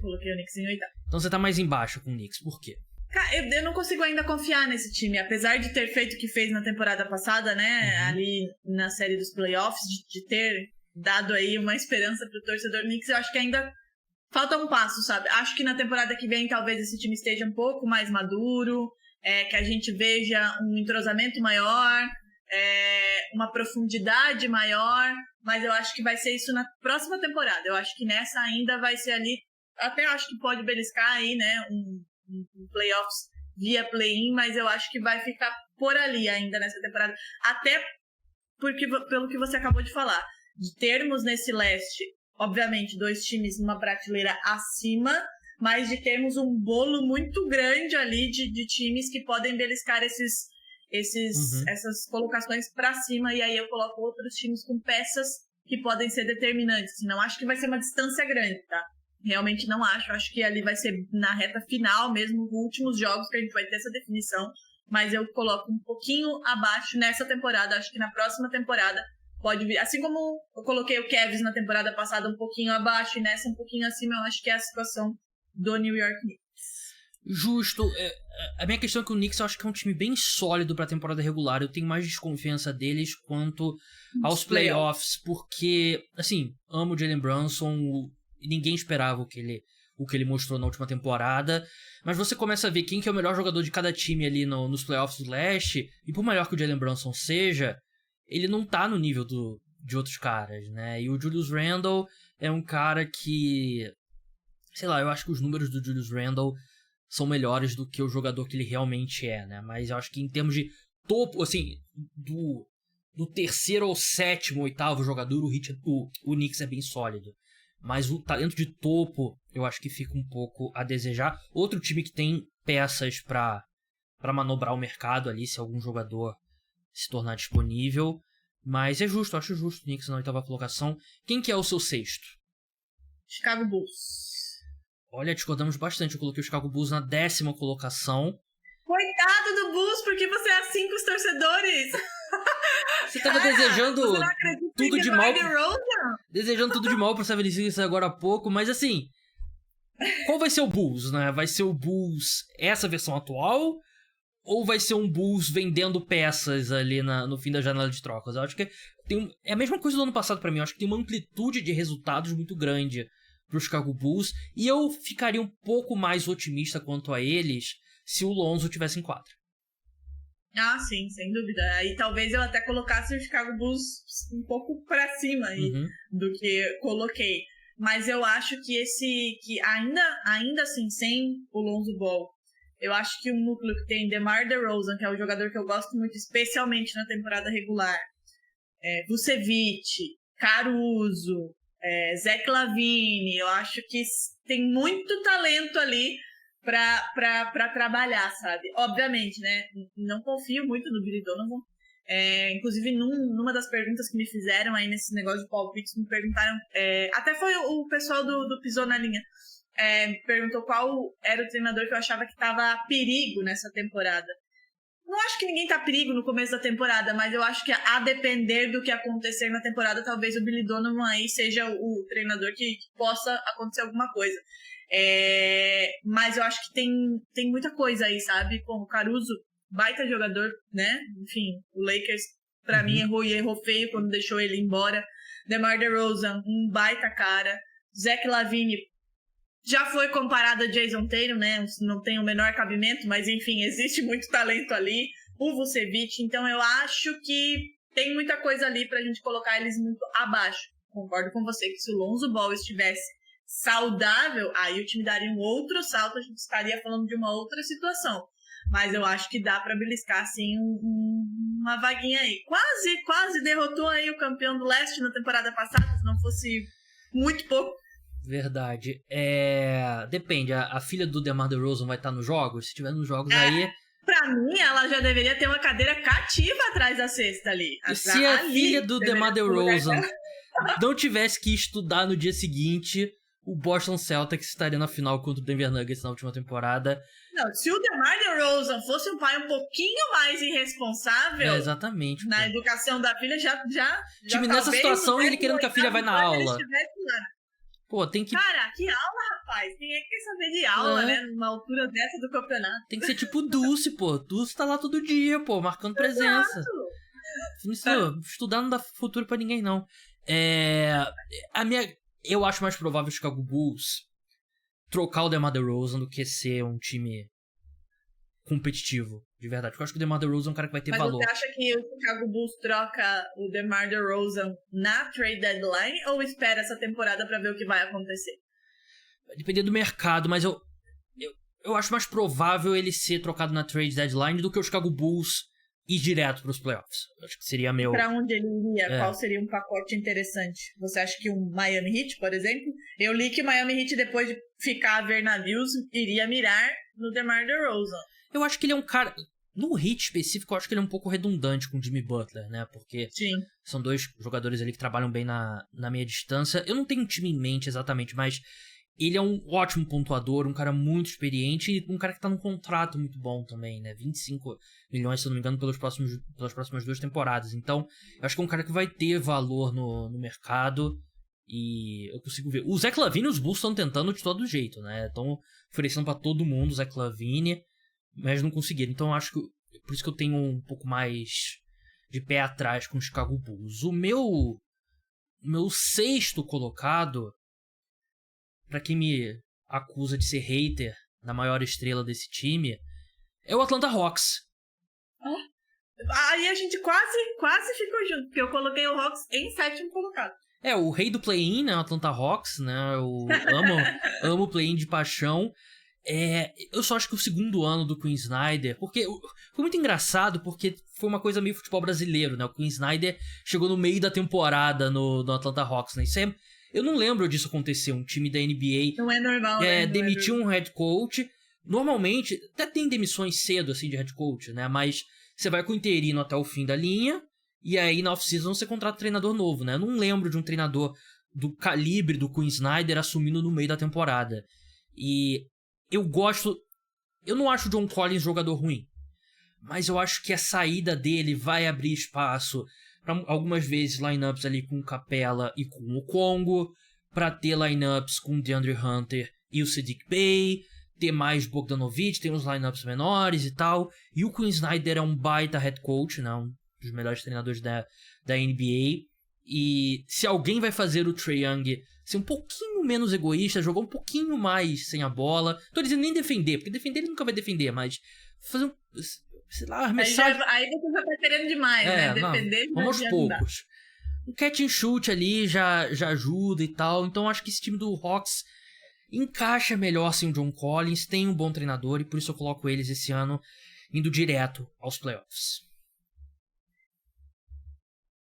Coloquei o Knicks em 8º. Então você tá mais embaixo com o Knicks, por quê? Cara, eu não consigo ainda confiar nesse time, apesar de ter feito o que fez na temporada passada, né? Ali na série dos playoffs, de ter dado aí uma esperança pro torcedor Knicks, eu acho que ainda falta um passo, sabe? Acho que na temporada que vem talvez esse time esteja um pouco mais maduro, que a gente veja um entrosamento maior, uma profundidade maior, mas eu acho que vai ser isso na próxima temporada. Eu acho que nessa ainda vai ser ali, até acho que pode beliscar aí, né, um playoffs via play-in, mas eu acho que vai ficar por ali ainda nessa temporada. Até porque, pelo que você acabou de falar, de termos nesse leste, obviamente, 2 times numa prateleira acima, mas de termos um bolo muito grande ali de times que podem beliscar essas colocações pra cima, e aí eu coloco outros times com peças que podem ser determinantes. Não acho que vai ser uma distância grande, tá? Realmente não acho. Acho que ali vai ser na reta final mesmo, nos últimos jogos que a gente vai ter essa definição, mas eu coloco um pouquinho abaixo nessa temporada. Acho que na próxima temporada pode vir, assim como eu coloquei o Cavs na temporada passada um pouquinho abaixo e nessa um pouquinho acima, eu acho que é a situação do New York Knicks. Justo. A minha questão é que o Knicks eu acho que é um time bem sólido pra temporada regular. Eu tenho mais desconfiança deles quanto aos playoffs, porque, assim, amo o Jalen Brunson, ninguém esperava o que ele mostrou na última temporada, mas você começa a ver quem que é o melhor jogador de cada time ali nos playoffs do leste, e por melhor que o Jalen Brunson seja, ele não tá no nível do de outros caras, né? E o Julius Randle é um cara que, sei lá, eu acho que os números do Julius Randle são melhores do que o jogador que ele realmente é, né? Mas eu acho que em termos de topo, assim, do terceiro ao sétimo, oitavo jogador, o Knicks é bem sólido. Mas o talento de topo, eu acho que fica um pouco a desejar. Outro time que tem peças pra manobrar o mercado ali, se algum jogador se tornar disponível. Mas é justo, acho justo o Knicks na oitava colocação. Quem que é o seu sexto? Chicago Bulls. Olha, discordamos bastante. Eu coloquei o Chicago Bulls na 10ª colocação. Coitado do Bulls, porque você é assim com os torcedores. Você tava desejando tudo de mal. Rosa? Desejando tudo de mal pro 76ers agora há pouco, mas assim. Qual vai ser o Bulls, né? Vai ser o Bulls essa versão atual? Ou vai ser um Bulls vendendo peças ali no fim da janela de trocas? Eu acho que é a mesma coisa do ano passado pra mim. Eu acho que tem uma amplitude de resultados muito grande pro Chicago Bulls. E eu ficaria um pouco mais otimista quanto a eles se o Lonzo tivesse em quadra. Ah, sim, sem dúvida. Aí talvez eu até colocasse o Chicago Bulls um pouco pra cima aí do que coloquei. Mas eu acho que ainda assim, sem o Lonzo Ball, eu acho que o núcleo que tem DeMar DeRozan, que é um jogador que eu gosto muito, especialmente na temporada regular, Vucevic, Caruso, Zach LaVine, eu acho que tem muito talento ali pra trabalhar, sabe? Obviamente, né? Não confio muito no Billy Donovan. Inclusive, numa das perguntas que me fizeram aí nesse negócio de palpites, me perguntaram... até foi o pessoal do Pisou na Linha. Perguntou qual era o treinador que eu achava que tava a perigo nessa temporada. Não acho que ninguém tá a perigo no começo da temporada, mas eu acho que a depender do que acontecer na temporada, talvez o Billy Donovan aí seja o treinador que possa acontecer alguma coisa. Mas eu acho que tem muita coisa aí, sabe? Como o Caruso, baita jogador, né? Enfim, o Lakers, pra mim, errou feio quando deixou ele embora. DeMar DeRozan, um baita cara. Zach LaVine já foi comparado a Jason Tatum, né? Não tem o menor cabimento, mas enfim, existe muito talento ali. O Vucevic, então eu acho que tem muita coisa ali pra gente colocar eles muito abaixo. Concordo com você que se o Lonzo Ball estivesse saudável, aí o time daria um outro salto, a gente estaria falando de uma outra situação. Mas eu acho que dá pra beliscar, assim, uma vaguinha aí. Quase derrotou aí o campeão do leste na temporada passada, se não fosse muito pouco. Verdade. Depende, a filha do DeMar DeRozan vai estar nos jogos? Se tiver nos jogos aí... Pra mim, ela já deveria ter uma cadeira cativa atrás da cesta ali. E se a filha do DeMar DeRozan não tivesse que estudar no dia seguinte, o Boston Celtics estaria na final contra o Denver Nuggets na última temporada. Não, se o DeMar DeRozan fosse um pai um pouquinho mais irresponsável exatamente, na educação da filha, já time nessa situação, ele querendo que a filha vá na aula. Pô, tem que... Cara, que aula, rapaz? Quem é que quer saber de aula, né? Numa altura dessa do campeonato. Tem que ser tipo Dulce, pô. Dulce tá lá todo dia, pô, marcando presença. Estudar não dá futuro pra ninguém, não. Eu acho mais provável o Chicago Bulls trocar o DeMar DeRozan do que ser um time competitivo, de verdade. Porque eu acho que o DeMar DeRozan é um cara que vai ter valor. Mas você acha que o Chicago Bulls troca o DeMar DeRozan na trade deadline ou espera essa temporada pra ver o que vai acontecer? Vai depender do mercado, mas eu acho mais provável ele ser trocado na trade deadline do que o Chicago Bulls ir direto pros playoffs. Eu acho que seria meu... Pra onde ele iria? Qual seria um pacote interessante? Você acha que um Miami Heat, por exemplo? Eu li que o Miami Heat, depois de ficar a ver navios, iria mirar no DeMar DeRozan. Eu acho que ele é um cara... No Heat específico, eu acho que ele é um pouco redundante com o Jimmy Butler, né? Porque são dois jogadores ali que trabalham bem na meia distância. Eu não tenho um time em mente exatamente, mas ele é um ótimo pontuador, um cara muito experiente e um cara que tá num contrato muito bom também, né? 25 milhões, se eu não me engano, pelas próximas 2 temporadas. Então, eu acho que é um cara que vai ter valor no mercado e eu consigo ver. O Zach LaVine e os Bulls estão tentando de todo jeito, né? Estão oferecendo pra todo mundo o Zach LaVine, mas não conseguiram. Então, eu acho que por isso que eu tenho um pouco mais de pé atrás com o Chicago Bulls. O meu sexto colocado, pra quem me acusa de ser hater da maior estrela desse time, é o Atlanta Hawks. Aí a gente quase ficou junto, porque eu coloquei o Hawks em 7º colocado. O rei do play-in, né? O Atlanta Hawks, né? Eu amo o play-in de paixão. Eu só acho que o segundo ano do Quinn Snyder, porque foi muito engraçado, porque foi uma coisa meio futebol brasileiro, né? O Quinn Snyder chegou no meio da temporada no Atlanta Hawks, né? Eu não lembro disso acontecer, um time da NBA... Não é normal, né? Demitiu um head coach. Normalmente, até tem demissões cedo, assim, de head coach, né? Mas você vai com o interino até o fim da linha, e aí na off-season você contrata um treinador novo, né? Eu não lembro de um treinador do calibre do Quinn Snyder assumindo no meio da temporada. E eu não acho o John Collins jogador ruim, mas eu acho que a saída dele vai abrir espaço para algumas vezes lineups ali com o Capela e com o Congo, para ter lineups com o DeAndre Hunter e o Saddiq Bey, ter mais Bogdanovic, ter uns lineups menores e tal. E o Quinn Snyder é um baita head coach, né? Um dos melhores treinadores da NBA. E se alguém vai fazer o Trae Young ser um pouquinho menos egoísta, jogar um pouquinho mais sem a bola, tô dizendo nem defender, porque defender ele nunca vai defender, mas fazer um, sei lá, arremessar... Aí você já tá querendo demais, né? Defender não, vamos aos poucos. Um catch and shoot ali já ajuda e tal, então acho que esse time do Hawks encaixa melhor sem o John Collins, tem um bom treinador, e por isso eu coloco eles esse ano indo direto aos playoffs.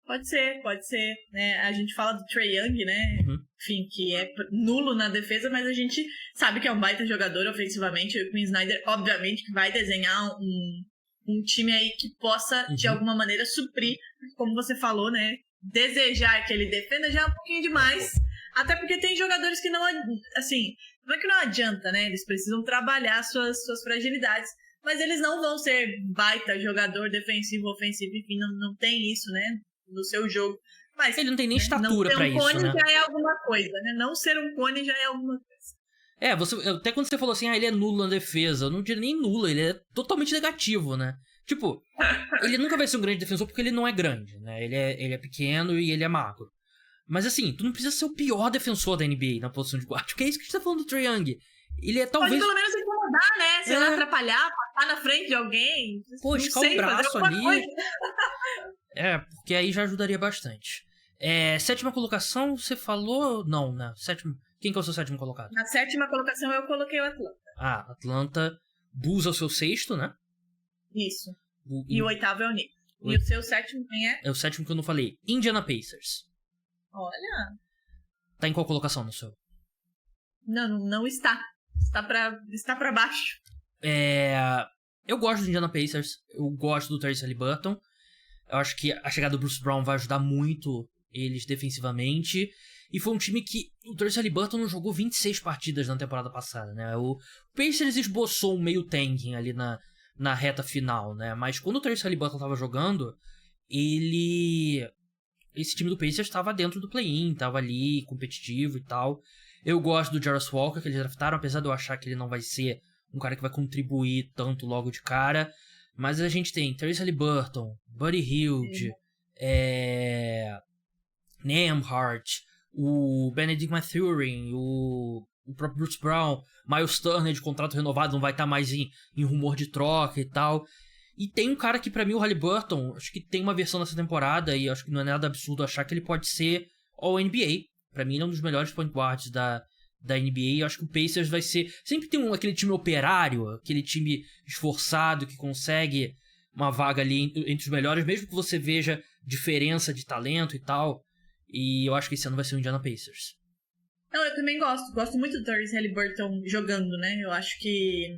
Pode ser, né? A gente fala do Trae Young, né? Uhum. Enfim, que é nulo na defesa, mas a gente sabe que é um baita jogador ofensivamente. O Quinn Snyder, obviamente, que vai desenhar um time aí que possa, de alguma maneira, suprir, como você falou, né? Desejar que ele defenda já é um pouquinho demais. Até porque tem jogadores que não, assim, não é que não adianta, né? Eles precisam trabalhar suas fragilidades. Mas eles não vão ser baita jogador defensivo, ofensivo, enfim, não tem isso, né? No seu jogo. Mas ele não tem nem estatura pra isso, né? Não ser um cone já é alguma coisa, né? Não ser um cone já é alguma coisa. Até quando você falou assim, ele é nulo na defesa, eu não diria nem nulo, ele é totalmente negativo, né? Tipo, ele nunca vai ser um grande defensor porque ele não é grande, né? Ele é pequeno e ele é magro. Mas assim, tu não precisa ser o pior defensor da NBA na posição de guarda, porque é isso que a gente tá falando do Trae Young. Ele é talvez... Pode pelo menos incomodar, né? Sei lá, atrapalhar, passar na frente de alguém. Pô, esticar o braço ali. Coisa. Porque aí já ajudaria bastante. 7ª colocação, você falou... Não, né? Quem que é o seu 7º colocado? Na 7ª colocação eu coloquei o Atlanta. Atlanta. Bulls é o seu 6º, né? Isso. E o 8º é o Knicks. E o seu 7º quem é? É o 7º que eu não falei. Indiana Pacers. Olha. Tá em qual colocação no seu? Não está. Está pra baixo. Eu gosto do Indiana Pacers. Eu gosto do Tyrese Haliburton. Eu acho que a chegada do Bruce Brown vai ajudar muito eles defensivamente. E foi um time que o Tyrese Haliburton não jogou 26 partidas na temporada passada, né? O Pacers esboçou um meio tanking ali na reta final, né? Mas quando o Tyrese Haliburton tava jogando, esse time do Pacers estava dentro do play-in, estava ali, competitivo e tal. Eu gosto do Jarvis Walker, que eles draftaram, apesar de eu achar que ele não vai ser um cara que vai contribuir tanto logo de cara. Mas a gente tem Tyrese Haliburton, Buddy Hield, Nembhard, o Benedict Mathurin, o próprio Bruce Brown, Miles Turner de contrato renovado, não vai estar mais em rumor de troca e tal. E tem um cara que pra mim, o Haliburton, acho que tem uma versão nessa temporada e acho que não é nada absurdo achar que ele pode ser All-NBA. Pra mim ele é um dos melhores point guards da NBA. Eu acho que o Pacers vai ser... Sempre tem aquele time operário, aquele time esforçado que consegue uma vaga ali entre os melhores, mesmo que você veja diferença de talento e tal. E eu acho que esse ano vai ser o Indiana Pacers. Não, eu também gosto. Gosto muito do Tyrese Haliburton jogando, né? Eu acho que...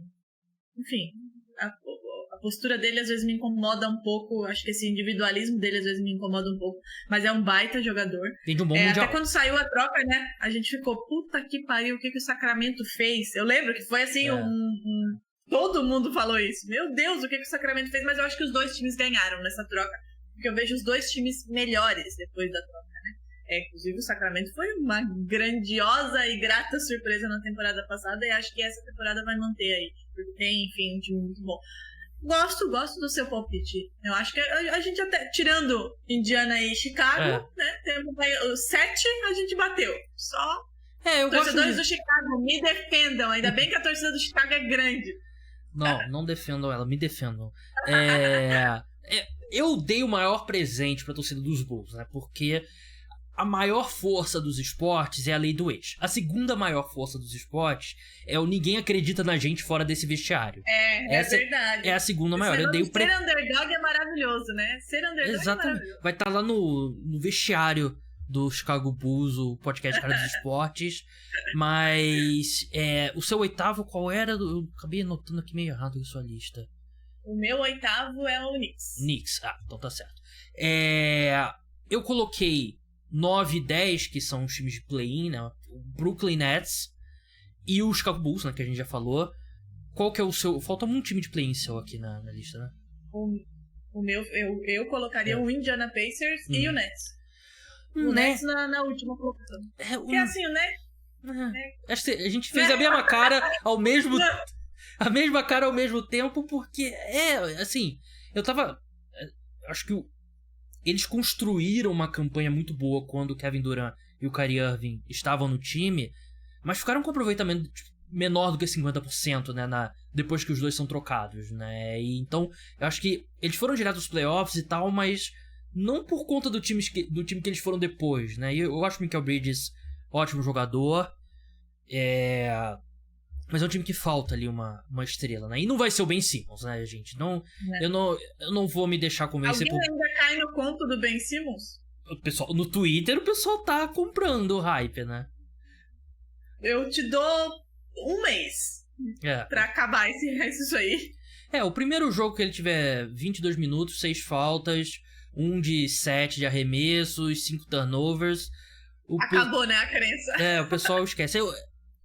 Enfim, a postura dele às vezes me incomoda um pouco. Acho que esse individualismo dele às vezes me incomoda um pouco. Mas é um baita jogador. Tem de um bom mundial. Até quando saiu a troca, né? A gente ficou, puta que pariu, o que o Sacramento fez? Eu lembro que foi assim, todo mundo falou isso. Meu Deus, o que o Sacramento fez? Mas eu acho que os dois times ganharam nessa troca. Porque eu vejo os dois times melhores depois da troca, né? Inclusive o Sacramento foi uma grandiosa e grata surpresa na temporada passada. E acho que essa temporada vai manter aí. Porque tem, enfim, um time muito bom. Gosto do seu palpite. Eu acho que a gente até, tirando Indiana e Chicago, né? Temos aí o 7, a gente bateu. Só torcedores do Chicago, me defendam. Ainda bem que a torcida do Chicago é grande. Não defendam ela, me defendam. Eu dei o maior presente pra torcida dos Bulls, né? Porque a maior força dos esportes é a lei do ex. A segunda maior força dos esportes é o ninguém acredita na gente fora desse vestiário. Essa verdade. É a segunda maior. Eu dei o Ser underdog é maravilhoso, né? Ser underdog Exatamente. é maravilhoso. Vai estar lá no vestiário do Chicago Bulls, o podcast Cara dos Esportes. Mas o seu oitavo, qual era? Eu acabei anotando aqui meio errado a sua lista. O meu oitavo é o Knicks. Então tá certo. Eu coloquei 9 e 10, que são os times de play-in, né? O Brooklyn Nets e o Chicago Bulls, né? Que a gente já falou. Qual que é o seu... Falta um time de play-in seu aqui na lista, né? O meu, eu colocaria o Indiana Pacers e o Nets. O Nets na última colocação. Porque assim, o Nets... Acho que a gente fez a mesma cara ao mesmo... a mesma cara ao mesmo tempo, porque assim, eu tava... Acho que eles construíram uma campanha muito boa quando o Kevin Durant e o Kyrie Irving estavam no time, mas ficaram com aproveitamento menor do que 50%, né, depois que os dois são trocados, né? E então, eu acho que eles foram direto aos playoffs e tal, mas não por conta do time que eles foram depois, né? E eu acho o Mikal Bridges ótimo jogador, mas é um time que falta ali uma estrela, né? E não vai ser o Ben Simmons, né, gente? Eu não vou me deixar convencer. Alguém ainda cai no conto do Ben Simmons? No Twitter o pessoal tá comprando o hype, né? Eu te dou um mês pra acabar isso aí. O primeiro jogo que ele tiver 22 minutos, 6 faltas, 1 de 7 de arremessos, 5 turnovers... Acabou, né, a crença. O pessoal esquece. Eu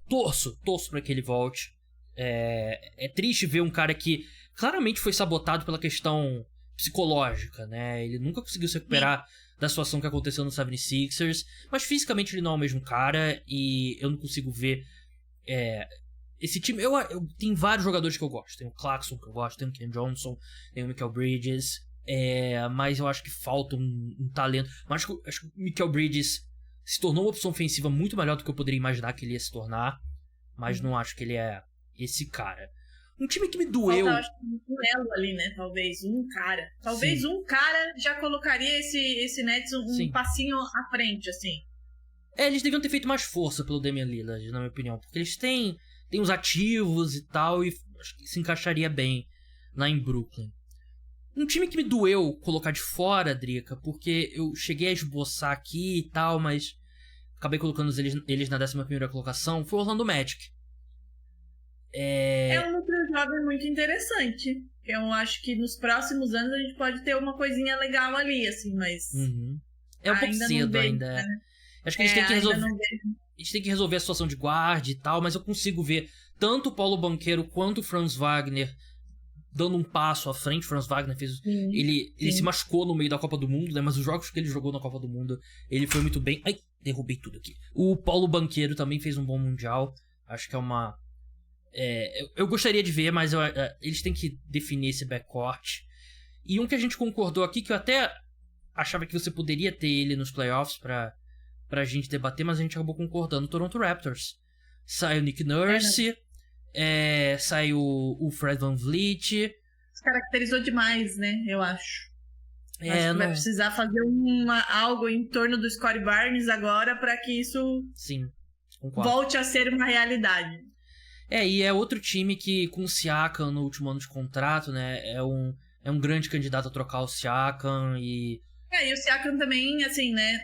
torço pra que ele volte. É triste ver um cara que claramente foi sabotado pela questão psicológica, né? Ele nunca conseguiu se recuperar da situação que aconteceu no 76ers, mas fisicamente ele não é o mesmo cara e eu não consigo ver esse time. Eu tem vários jogadores que eu gosto. Tem o Clarkson que eu gosto, tem o Ken Johnson, tem o Mikal Bridges, mas eu acho que falta um talento. Mas acho que o Mikal Bridges se tornou uma opção ofensiva muito melhor do que eu poderia imaginar que ele ia se tornar, mas não acho que ele é esse cara. Um time que me doeu... Falta, acho que um duelo ali, né? Talvez um cara. Talvez um cara já colocaria esse Nets um passinho à frente, assim. Eles deviam ter feito mais força pelo Damian Lillard, na minha opinião, porque eles têm os ativos e tal, e acho que se encaixaria bem lá em Brooklyn. Um time que me doeu colocar de fora, Drica, porque eu cheguei a esboçar aqui e tal, mas acabei colocando eles na 11ª colocação, foi o Orlando Magic. É um núcleo jovem muito interessante. Eu acho que nos próximos anos a gente pode ter uma coisinha legal ali, assim, mas... É um pouco cedo ainda. Né? Acho que eles têm que resolver... A gente tem que resolver a situação de guarda e tal, mas eu consigo ver tanto o Paulo Banchero quanto o Franz Wagner dando um passo à frente. O Franz Wagner fez... Ele se machucou no meio da Copa do Mundo, né? Mas os jogos que ele jogou na Copa do Mundo, ele foi muito bem. Ai, derrubei tudo aqui. O Paulo Banchero também fez um bom Mundial. Acho que é uma... eu gostaria de ver, mas eles têm que definir esse backcourt. E um que a gente concordou aqui, que eu até achava que você poderia ter ele nos playoffs pra gente debater, mas a gente acabou concordando. O Toronto Raptors. Sai o Nick Nurse, sai o Fred VanVleet. Se caracterizou demais, né? Eu acho. Acho que vai precisar fazer algo em torno do Scottie Barnes agora pra que isso volte a ser uma realidade. E é outro time que, com o Siakam no último ano de contrato, né? É um grande candidato a trocar o Siakam e o Siakam também, assim, né,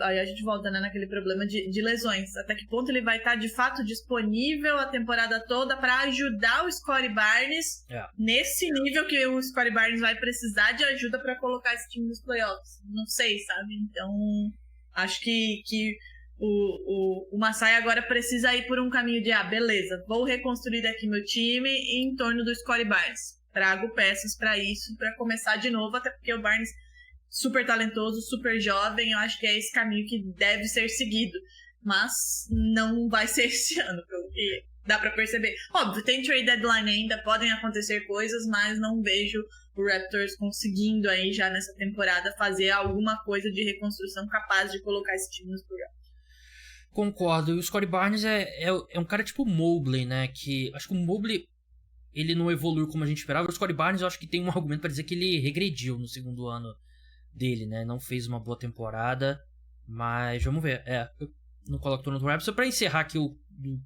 aí a gente volta, né, naquele problema de lesões. Até que ponto ele vai estar, de fato, disponível a temporada toda para ajudar o Scottie Barnes nesse nível que o Scottie Barnes vai precisar de ajuda para colocar esse time nos playoffs. Não sei, sabe? Então, acho que o Masai agora precisa ir por um caminho de, beleza, vou reconstruir aqui meu time em torno do Scottie Barnes. Trago peças pra isso, pra começar de novo, até porque o Barnes super talentoso, super jovem, eu acho que é esse caminho que deve ser seguido, mas não vai ser esse ano, porque dá pra perceber. Óbvio, tem trade deadline ainda, podem acontecer coisas, mas não vejo o Raptors conseguindo aí já nessa temporada fazer alguma coisa de reconstrução capaz de colocar esse time nos playoffs. Concordo, e o Scottie Barnes é um cara tipo o Mobley, né, que acho que o Mobley ele não evoluiu como a gente esperava. O Scottie Barnes, eu acho que tem um argumento pra dizer que ele regrediu no segundo ano dele, né? Não fez uma boa temporada, mas vamos ver. Eu não coloco Toronto Raptors. Só pra encerrar aqui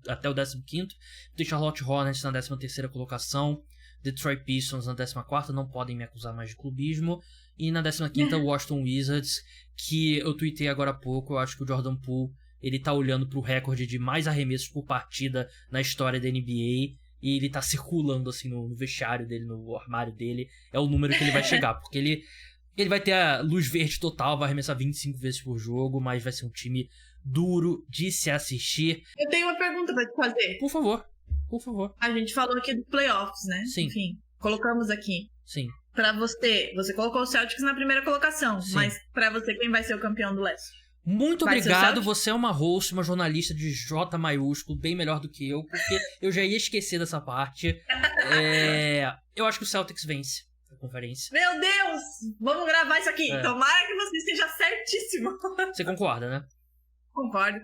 até o 15º, tem Charlotte Hornets na 13ª colocação, Detroit Pistons na 14ª, não podem me acusar mais de clubismo, e na 15ª Washington Wizards, que eu tuitei agora há pouco. Eu acho que o Jordan Poole, ele tá olhando pro recorde de mais arremessos por partida na história da NBA, e ele tá circulando assim no vestiário dele, no armário dele. É o número que ele vai chegar, porque ele vai ter a luz verde total, vai arremessar 25 vezes por jogo, mas vai ser um time duro de se assistir. Eu tenho uma pergunta pra te fazer. Por favor. A gente falou aqui dos playoffs, né? Sim. Enfim, colocamos aqui. Sim. Pra você colocou o Celtics na primeira colocação, Sim. mas pra você, quem vai ser o campeão do leste? Muito obrigado, você é uma host, uma jornalista de J maiúsculo, bem melhor do que eu, porque eu já ia esquecer dessa parte. Eu acho que o Celtics vence a conferência. Meu Deus! Vamos gravar isso aqui. Tomara que você esteja certíssimo. Você concorda, né? Concordo.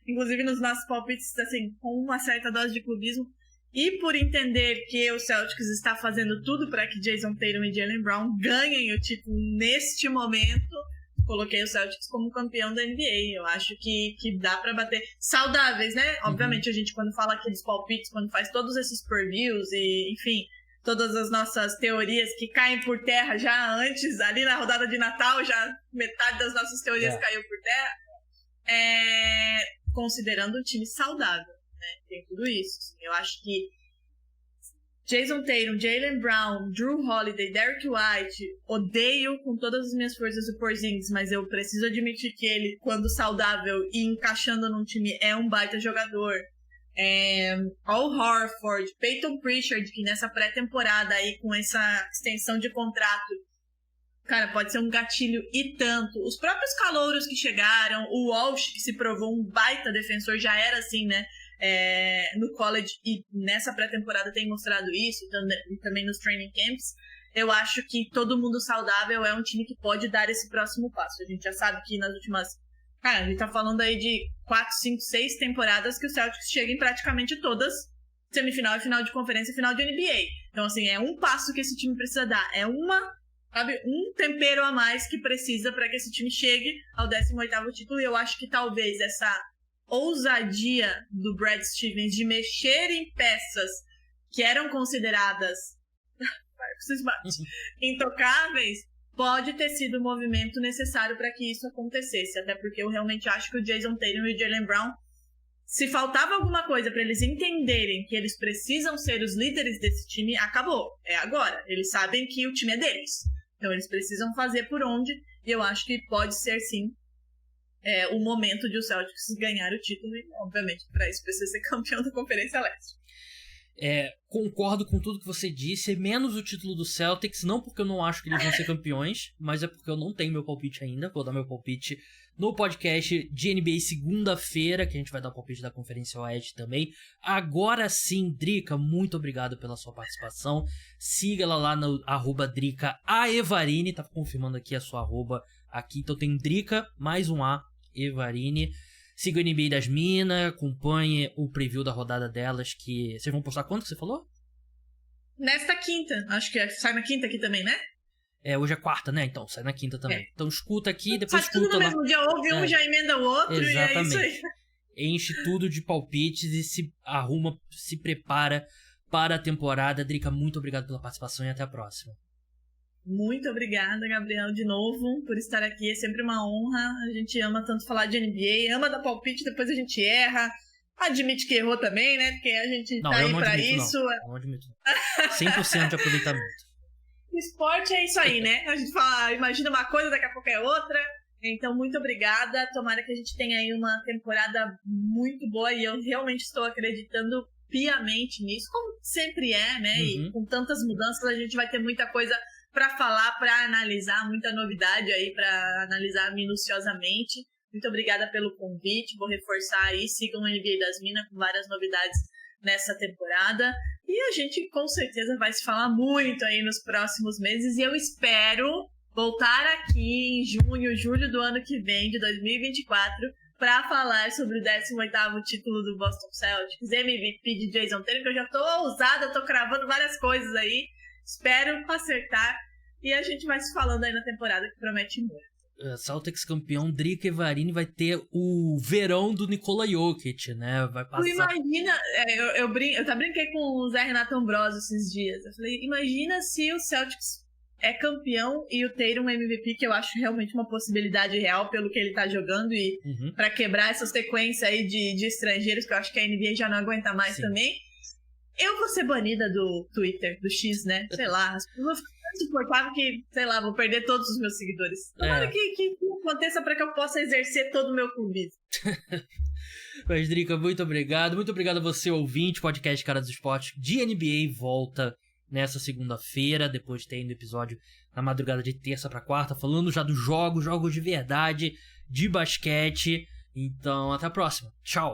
Inclusive nos nossos palpites, assim, com uma certa dose de clubismo. E por entender que o Celtics está fazendo tudo para que Jason Tatum e Jaylen Brown ganhem o título neste momento, coloquei o Celtics como campeão da NBA. Eu acho que dá pra bater. Saudáveis, né? Obviamente, a gente, quando fala aqui dos palpites, quando faz todos esses previews e, enfim, todas as nossas teorias que caem por terra já antes, ali na rodada de Natal, já metade das nossas teorias caiu por terra. Considerando um time saudável, né? Tem tudo isso. Assim. Eu acho que Jason Tatum, Jaylen Brown, Drew Holiday, Derek White, odeio com todas as minhas forças o Porzingis, mas eu preciso admitir que ele, quando saudável e encaixando num time, é um baita jogador. Al Horford, Peyton Pritchard, que nessa pré-temporada aí, com essa extensão de contrato, cara, pode ser um gatilho e tanto. Os próprios calouros que chegaram, o Walsh, que se provou um baita defensor, já era assim, né? No college e nessa pré-temporada tem mostrado isso, e também nos training camps. Eu acho que todo mundo saudável é um time que pode dar esse próximo passo. A gente já sabe que nas últimas... Cara, a gente tá falando aí de 4, 5, 6 temporadas que o Celtics chega em praticamente todas, semifinal e final de conferência e final de NBA. Então, assim, é um passo que esse time precisa dar. É um tempero a mais que precisa para que esse time chegue ao 18º título. E eu acho que talvez essa ousadia do Brad Stevens de mexer em peças que eram consideradas intocáveis pode ter sido o movimento necessário para que isso acontecesse, até porque eu realmente acho que o Jason Tatum e o Jaylen Brown, se faltava alguma coisa para eles entenderem que eles precisam ser os líderes desse time, acabou, é agora, eles sabem que o time é deles, então eles precisam fazer por onde, e eu acho que pode ser sim o momento de o Celtics ganhar o título, e obviamente para isso precisa ser campeão da Conferência Leste. Concordo com tudo que você disse, menos o título do Celtics, não porque eu não acho que eles vão ser campeões, mas é porque eu não tenho meu palpite ainda. Vou dar meu palpite no podcast de NBA segunda-feira, que a gente vai dar o palpite da Conferência Oeste também. Agora sim, Drica, muito obrigado pela sua participação. Siga ela lá no @DricaAevarini, tá confirmando aqui a sua arroba aqui, então tem Drica, mais um A, Evarini. Siga o NBA das Minas, acompanhe o preview da rodada delas, que... Vocês vão postar quanto que você falou? Nesta quinta. Acho que sai na quinta aqui também, né? Hoje é quarta, né? Então, sai na quinta também. Então escuta aqui, depois faz escuta tudo no mesmo dia, ouve um, já emenda o outro. Exatamente. E é isso aí. Enche tudo de palpites e se arruma, se prepara para a temporada. Drica, muito obrigado pela participação e até a próxima. Muito obrigada, Gabriel, de novo, por estar aqui. É sempre uma honra. A gente ama tanto falar de NBA, ama dar palpite, depois a gente erra. Admite que errou também, né? Porque a gente tá aí pra isso. Não admito. 100% de aproveitamento. Esporte é isso aí, né? A gente fala, imagina uma coisa, daqui a pouco é outra. Então, muito obrigada. Tomara que a gente tenha aí uma temporada muito boa e eu realmente estou acreditando piamente nisso, como sempre é, né? E com tantas mudanças, a gente vai ter muita coisa para falar, para analisar, muita novidade aí para analisar minuciosamente. Muito obrigada pelo convite, vou reforçar aí, sigam o NBA das Minas com várias novidades nessa temporada. E a gente com certeza vai se falar muito aí nos próximos meses e eu espero voltar aqui em junho, julho do ano que vem, de 2024, pra falar sobre o 18º título do Boston Celtics, MVP de Jason Tatum, que eu já tô ousada, tô cravando várias coisas aí. Espero acertar. E a gente vai se falando aí na temporada que promete muito. Celtics campeão, Drica Evarini vai ter o verão do Nikola Jokic, né? Vai passar... Tu imagina, eu até brinquei com o Zé Renato Ambrosio esses dias. Eu falei, imagina se o Celtics é campeão e o Tatum MVP, que eu acho realmente uma possibilidade real pelo que ele tá jogando e pra quebrar essa sequência aí de estrangeiros, que eu acho que a NBA já não aguenta mais. Sim. Também. Eu vou ser banida do Twitter, do X, né? Sei lá, as pessoas ficam tão insuportáveis que, sei lá, vou perder todos os meus seguidores. Tomara que aconteça pra que eu possa exercer todo o meu clubismo. Mas, Drica, muito obrigado. Muito obrigado a você, ouvinte, podcast Cara dos Esportes de NBA volta nessa segunda-feira, depois de ter ido episódio na madrugada de terça pra quarta, falando já dos jogos de verdade, de basquete. Então, até a próxima. Tchau!